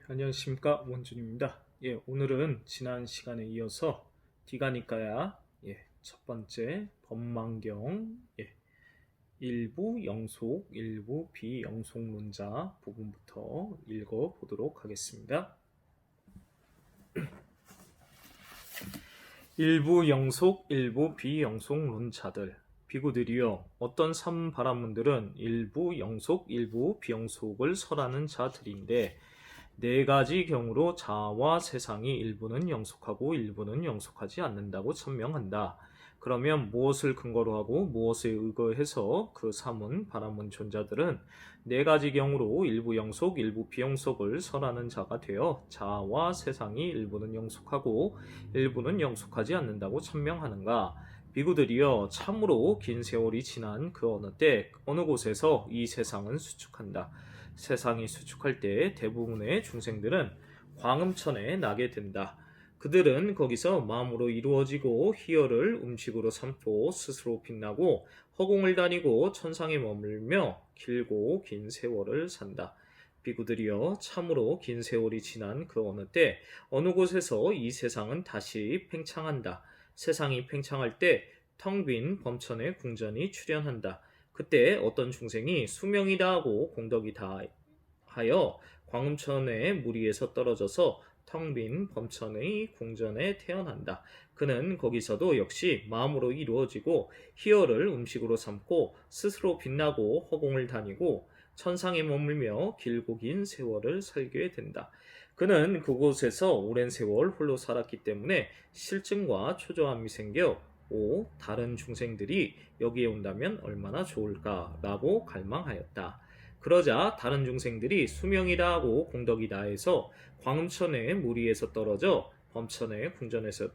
안녕하십니까. 원준입니다. 오늘은 지난 시간에 이어서 디가니까야 첫 번째 법망경 일부 영속, 일부 비영속론자 부분부터 읽어보도록 하겠습니다. 일부 영속, 일부 비영속론자들 비구들이여, 어떤 삼바라문들은 일부 영속, 일부 비영속을 설하는 자들인데 네 가지 경우로 자와 세상이 일부는 영속하고 일부는 영속하지 않는다고 천명한다. 그러면 무엇을 근거로 하고 무엇에 의거해서 그 삼은 바라문 존자들은 네 가지 경우로 일부 영속, 일부 비영속을 설하는 자가 되어 자와 세상이 일부는 영속하고 일부는 영속하지 않는다고 천명하는가? 비구들이여, 참으로 긴 세월이 지난 그 어느 때 어느 곳에서 이 세상은 수축한다. 세상이 수축할 때 대부분의 중생들은 광음천에 나게 된다. 그들은 거기서 마음으로 이루어지고 희열을 음식으로 삼고 스스로 빛나고 허공을 다니고 천상에 머물며 길고 긴 세월을 산다. 비구들이여, 참으로 긴 세월이 지난 그 어느 때 어느 곳에서 이 세상은 다시 팽창한다. 세상이 팽창할 때 텅 빈 범천에 궁전이 출현한다. 그때 어떤 중생이 수명이다 하고 공덕이 다하여 광음천의 무리에서 떨어져서 텅 빈 범천의 궁전에 태어난다. 그는 거기서도 역시 마음으로 이루어지고 희열을 음식으로 삼고 스스로 빛나고 허공을 다니고 천상에 머물며 길고 긴 세월을 살게 된다. 그는 그곳에서 오랜 세월 홀로 살았기 때문에 실증과 초조함이 생겨 다른 중생들이 여기에 온다면 얼마나 좋을까라고 갈망하였다. 그러자 다른 중생들이 수명이다 하고 공덕이다 해서 광음천의 무리에서 떨어져 범천의 궁전에서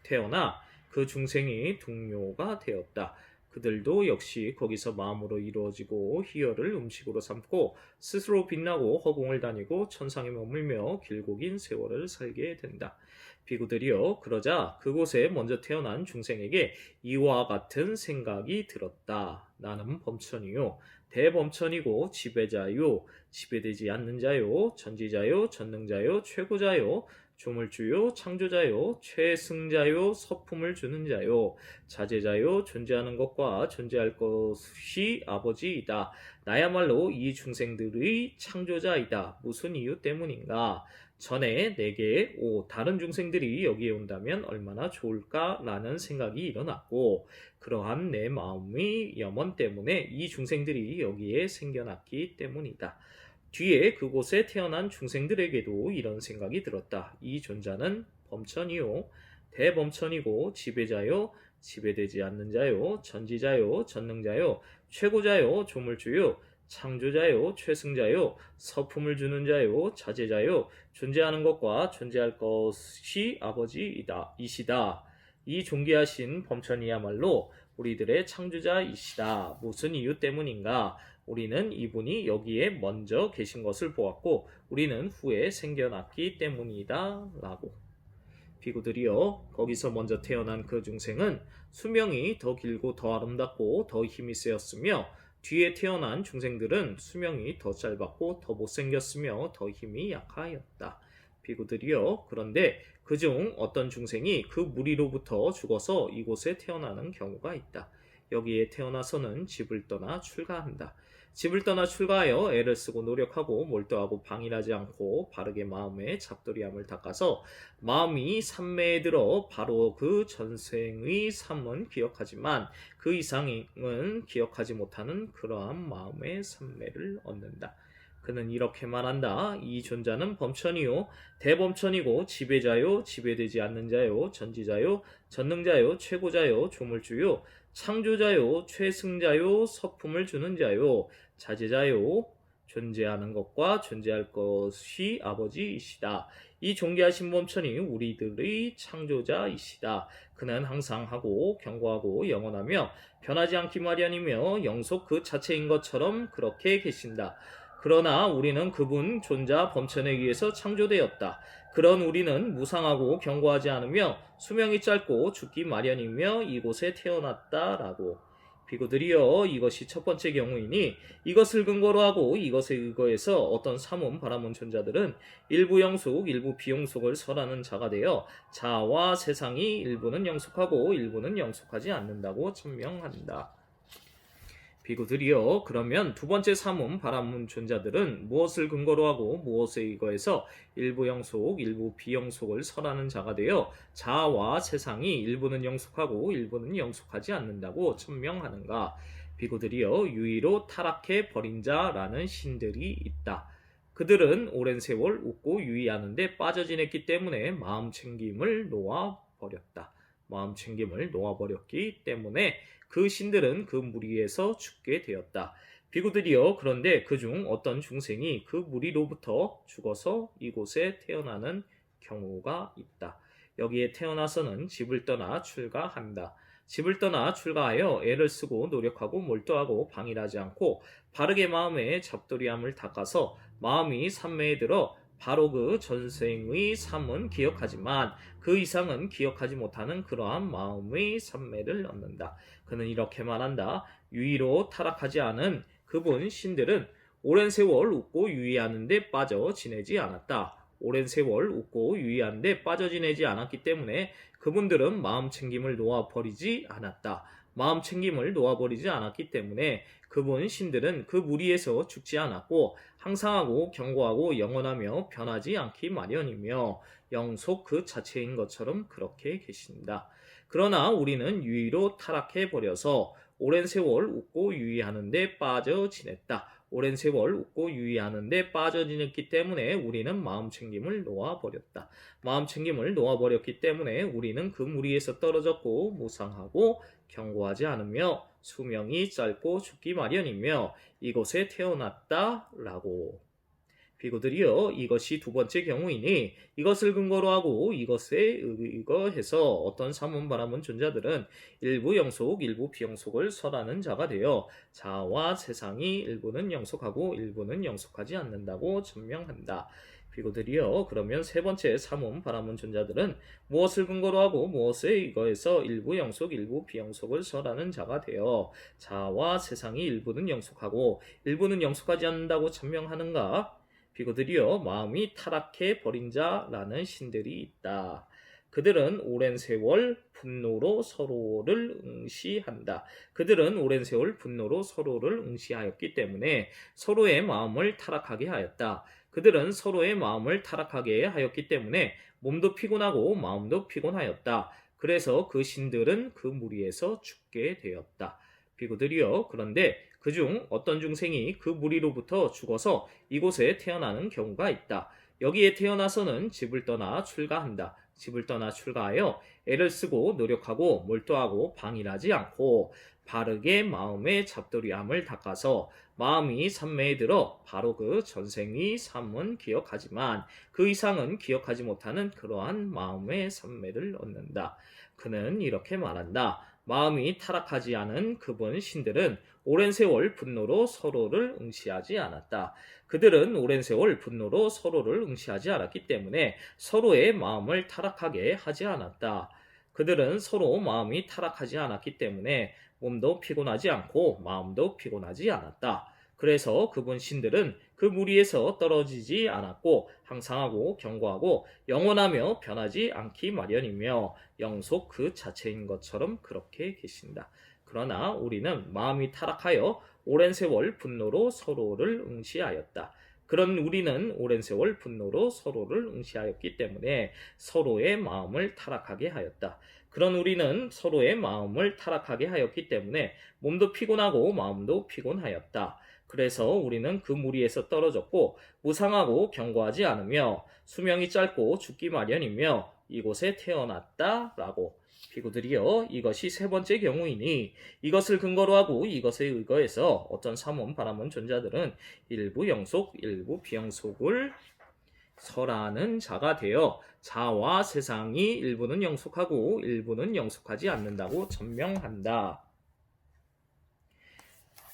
태어나 그 중생이 동료가 되었다. 그들도 역시 거기서 마음으로 이루어지고 희열을 음식으로 삼고 스스로 빛나고 허공을 다니고 천상에 머물며 길고 긴 세월을 살게 된다. 비구들이여, 그러자 그곳에 먼저 태어난 중생에게 이와 같은 생각이 들었다. 나는 범천이요 대범천이고 지배자요 지배되지 않는 자요 전지자요 전능자요 최고자요 조물주요 창조자요 최승자요 서품을 주는 자요 자제자요 존재하는 것과 존재할 것이 아버지이다. 나야말로 이 중생들의 창조자이다. 무슨 이유 때문인가? 전에 내게 다른 중생들이 여기에 온다면 얼마나 좋을까라는 생각이 일어났고, 그러한 내 마음의 염원 때문에 이 중생들이 여기에 생겨났기 때문이다. 뒤에 그곳에 태어난 중생들에게도 이런 생각이 들었다. 이 존자는 범천이요 대범천이고 지배자요 지배되지 않는 자요 전지자요 전능자요 최고자요 조물주요 창조자요 최승자요 서품을 주는 자요 자제자요 존재하는 것과 존재할 것이 아버지이다 이시다. 이 존귀하신 범천이야말로 우리들의 창조자이시다. 무슨 이유 때문인가? 우리는 이분이 여기에 먼저 계신 것을 보았고 우리는 후에 생겨났기 때문이다 라고. 비구들이여, 거기서 먼저 태어난 그 중생은 수명이 더 길고 더 아름답고 더 힘이 세었으며 뒤에 태어난 중생들은 수명이 더 짧았고 더 못생겼으며 더 힘이 약하였다. 비구들이여, 그런데 그중 어떤 중생이 그 무리로부터 죽어서 이곳에 태어나는 경우가 있다. 여기에 태어나서는 집을 떠나 출가한다. 집을 떠나 출가하여 애를 쓰고 노력하고 몰두하고 방일하지 않고 바르게 마음에 잡돌이함을 닦아서 마음이 삼매에 들어 바로 그 전생의 삶은 기억하지만 그 이상은 기억하지 못하는 그러한 마음의 삼매를 얻는다. 그는 이렇게 말한다. 이 존자는 범천이요 대범천이고 지배자요 지배되지 않는 자요 전지자요 전능자요 최고자요 조물주요 창조자요 최승자요 서품을 주는 자요 자제자요 존재하는 것과 존재할 것이 아버지이시다. 이 존귀하신 범천이 우리들의 창조자이시다. 그는 항상 하고 견고하고 영원하며 변하지 않기 마련이며 영속 그 자체인 것처럼 그렇게 계신다. 그러나 우리는 그분 존자 범천에 의해서 창조되었다. 그런 우리는 무상하고 견고하지 않으며 수명이 짧고 죽기 마련이며 이곳에 태어났다라고. 비구들이여 이것이 첫 번째 경우이니 이것을 근거로 하고 이것에 의거해서 어떤 사문 바라문 존자들은 일부 영속 일부 비영속을 설하는 자가 되어 자와 세상이 일부는 영속하고 일부는 영속하지 않는다고 천명한다. 비구들이여 그러면 두 번째 사문 바라문 존자들은 무엇을 근거로 하고 무엇에 의거해서 일부 영속 일부 비영속을 설하는 자가 되어 자와 세상이 일부는 영속하고 일부는 영속하지 않는다고 천명하는가. 비구들이여 유의로 타락해 버린 자라는 신들이 있다. 그들은 오랜 세월 웃고 유의하는데 빠져 지냈기 때문에 마음 챙김을 놓아버렸다. 마음 챙김을 놓아버렸기 때문에 그 신들은 그 무리에서 죽게 되었다. 비구들이여 그런데 그중 어떤 중생이 그 무리로부터 죽어서 이곳에 태어나는 경우가 있다. 여기에 태어나서는 집을 떠나 출가한다. 집을 떠나 출가하여 애를 쓰고 노력하고 몰두하고 방일하지 않고 바르게 마음에 잡돌이함을 닦아서 마음이 삼매에 들어 바로 그 전생의 삶은 기억하지만 그 이상은 기억하지 못하는 그러한 마음의 삼매를 얻는다. 그는 이렇게 말한다. 유의로 타락하지 않은 그분 신들은 오랜 세월 웃고 유의하는데 빠져 지내지 않았다. 오랜 세월 웃고 유의하는데 빠져 지내지 않았기 때문에 그분들은 마음 챙김을 놓아버리지 않았다. 마음 챙김을 놓아버리지 않았기 때문에 그분 신들은 그 무리에서 죽지 않았고 항상하고 견고하고 영원하며 변하지 않기 마련이며 영속 그 자체인 것처럼 그렇게 계신다. 그러나 우리는 유의로 타락해버려서 오랜 세월 웃고 유의하는데 빠져 지냈다. 오랜 세월 웃고 유의하는데 빠져 지냈기 때문에 우리는 마음 챙김을 놓아버렸다. 마음 챙김을 놓아버렸기 때문에 우리는 그 무리에서 떨어졌고 무상하고 견고하지 않으며 수명이 짧고 죽기 마련이며 이곳에 태어났다라고. 비구들이여 이것이 두 번째 경우이니 이것을 근거로 하고 이것에 의거해서 어떤 사문 바라문 존자들은 일부 영속 일부 비영속을 설하는 자가 되어 자와 세상이 일부는 영속하고 일부는 영속하지 않는다고 천명한다. 비구들이여 그러면 세 번째 사문 바라문 존자들은 무엇을 근거로 하고 무엇에 의거해서 일부 영속 일부 비영속을 설하는 자가 되어 자와 세상이 일부는 영속하고 일부는 영속하지 않는다고 천명하는가. 비구들이여 마음이 타락해 버린 자라는 신들이 있다. 그들은 오랜 세월 분노로 서로를 응시한다. 그들은 오랜 세월 분노로 서로를 응시하였기 때문에 서로의 마음을 타락하게 하였다. 그들은 서로의 마음을 타락하게 하였기 때문에 몸도 피곤하고 마음도 피곤하였다. 그래서 그 신들은 그 무리에서 죽게 되었다. 비구들이여 그런데 그중 어떤 중생이 그 무리로부터 죽어서 이곳에 태어나는 경우가 있다. 여기에 태어나서는 집을 떠나 출가한다. 집을 떠나 출가하여 애를 쓰고 노력하고 몰두하고 방일하지 않고 바르게 마음의 잡돌이함을 닦아서 마음이 삼매에 들어 바로 그 전생의 삶은 기억하지만 그 이상은 기억하지 못하는 그러한 마음의 삼매를 얻는다. 그는 이렇게 말한다. 마음이 타락하지 않은 그분 신들은 오랜 세월 분노로 서로를 응시하지 않았다. 그들은 오랜 세월 분노로 서로를 응시하지 않았기 때문에 서로의 마음을 타락하게 하지 않았다. 그들은 서로 마음이 타락하지 않았기 때문에 몸도 피곤하지 않고 마음도 피곤하지 않았다. 그래서 그분 신들은 그 무리에서 떨어지지 않았고 항상하고 견고하고 영원하며 변하지 않기 마련이며 영속 그 자체인 것처럼 그렇게 계신다. 그러나 우리는 마음이 타락하여 오랜 세월 분노로 서로를 응시하였다. 그런 우리는 오랜 세월 분노로 서로를 응시하였기 때문에 서로의 마음을 타락하게 하였다. 그런 우리는 서로의 마음을 타락하게 하였기 때문에 몸도 피곤하고 마음도 피곤하였다. 그래서 우리는 그 무리에서 떨어졌고 무상하고 견고하지 않으며 수명이 짧고 죽기 마련이며 이곳에 태어났다라고. 비구들이여 이것이 세 번째 경우이니 이것을 근거로 하고 이것에 의거해서 어떤 사문 바라문 존자들은 일부 영속 일부 비영속을 설하는 자가 되어 자와 세상이 일부는 영속하고 일부는 영속하지 않는다고 천명한다.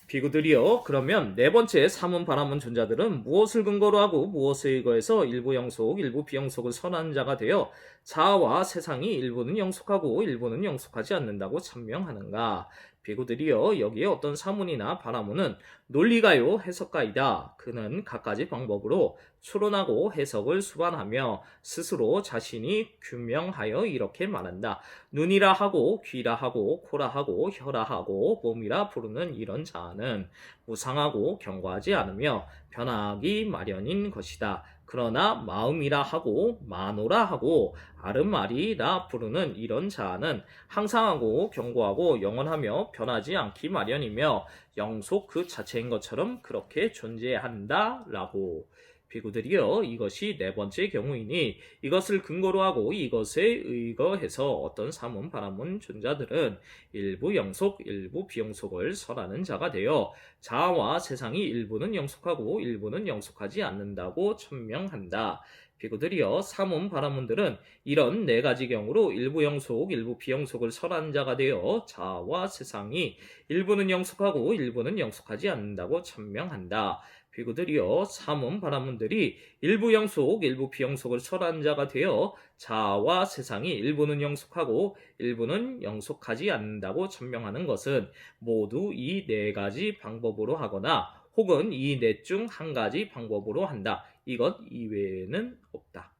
비구들이여 그러면 네 번째 사문 바라문 존자들은 무엇을 근거로 하고 무엇에 의거해서 일부 영속 일부 비영속을 선하는 자가 되어 자아와 세상이 일부는 영속하고 일부는 영속하지 않는다고 천명하는가. 비구들이여 여기에 어떤 사문이나 바라문은 논리가요 해석가이다. 그는 갖가지 방법으로 추론하고 해석을 수반하며 스스로 자신이 규명하여 이렇게 말한다. 눈이라 하고 귀라 하고 코라 하고 혀라 하고 몸이라 부르는 이런 자아는 무상하고 견고하지 않으며 변하기 마련인 것이다. 그러나 마음이라 하고 마노라 하고 아르마리라 부르는 이런 자아는 항상하고 견고하고 영원하며 변하지 않기 마련이며 영속 그 자체인 것처럼 그렇게 존재한다 라고. 비구들이여 이것이 네 번째 경우이니 이것을 근거로 하고 이것에 의거해서 어떤 사문 바라문 존자들은 일부 영속 일부 비영속을 설하는 자가 되어 자아와 세상이 일부는 영속하고 일부는 영속하지 않는다고 천명한다. 비구들이여 사문 바라문들은 이런 네 가지 경우로 일부 영속 일부 비영속을 설하는 자가 되어 자아와 세상이 일부는 영속하고 일부는 영속하지 않는다고 천명한다. 비구들이여 사문 바라문들이 일부 영속 일부 비영속을 설하는 자가 되어 자아와 세상이 일부는 영속하고 일부는 영속하지 않는다고 천명하는 것은 모두 이 네 가지 방법으로 하거나 혹은 이 넷 중 한 가지 방법으로 한다. 이것 이외에는 없다.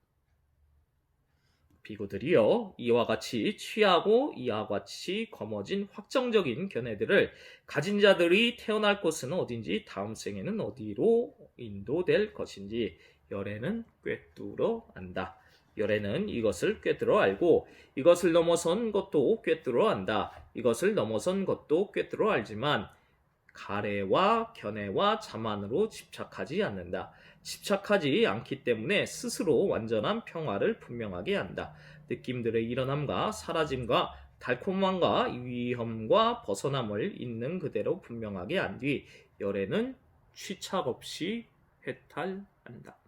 비구들이여 이와 같이 취하고 이와 같이 거머진 확정적인 견해들을 가진 자들이 태어날 곳은 어딘지 다음 생에는 어디로 인도될 것인지 열애는 꿰뚫어 안다. 열애는 이것을 꿰뚫어 알고 이것을 넘어선 것도 꿰뚫어 안다. 이것을 넘어선 것도 꿰뚫어 알지만 가래와 견해와 자만으로 집착하지 않는다. 집착하지 않기 때문에 스스로 완전한 평화를 분명하게 한다. 느낌들의 일어남과 사라짐과 달콤함과 위험과 벗어남을 있는 그대로 분명하게 한 뒤 열애는 취착 없이 해탈한다.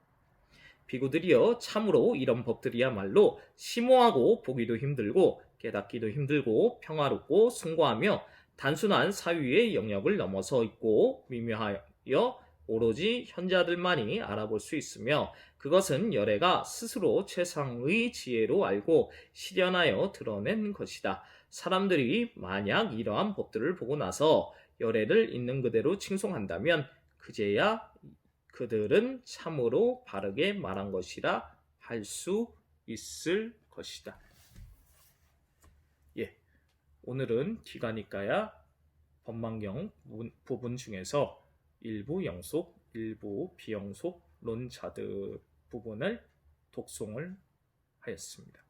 비구들이여 참으로 이런 법들이야말로 심오하고 보기도 힘들고 깨닫기도 힘들고 평화롭고 숭고하며 단순한 사유의 영역을 넘어서 있고 미묘하여 오로지 현자들만이 알아볼 수 있으며 그것은 열애가 스스로 최상의 지혜로 알고 실현하여 드러낸 것이다. 사람들이 만약 이러한 법들을 보고 나서 열애를 있는 그대로 칭송한다면 그제야 그들은 참으로 바르게 말한 것이라 할 수 있을 것이다. 예, 오늘은 디가니까야 법망경 부분 중에서 일부 영속, 일부 비영속 론자드 부분을 독송을 하였습니다.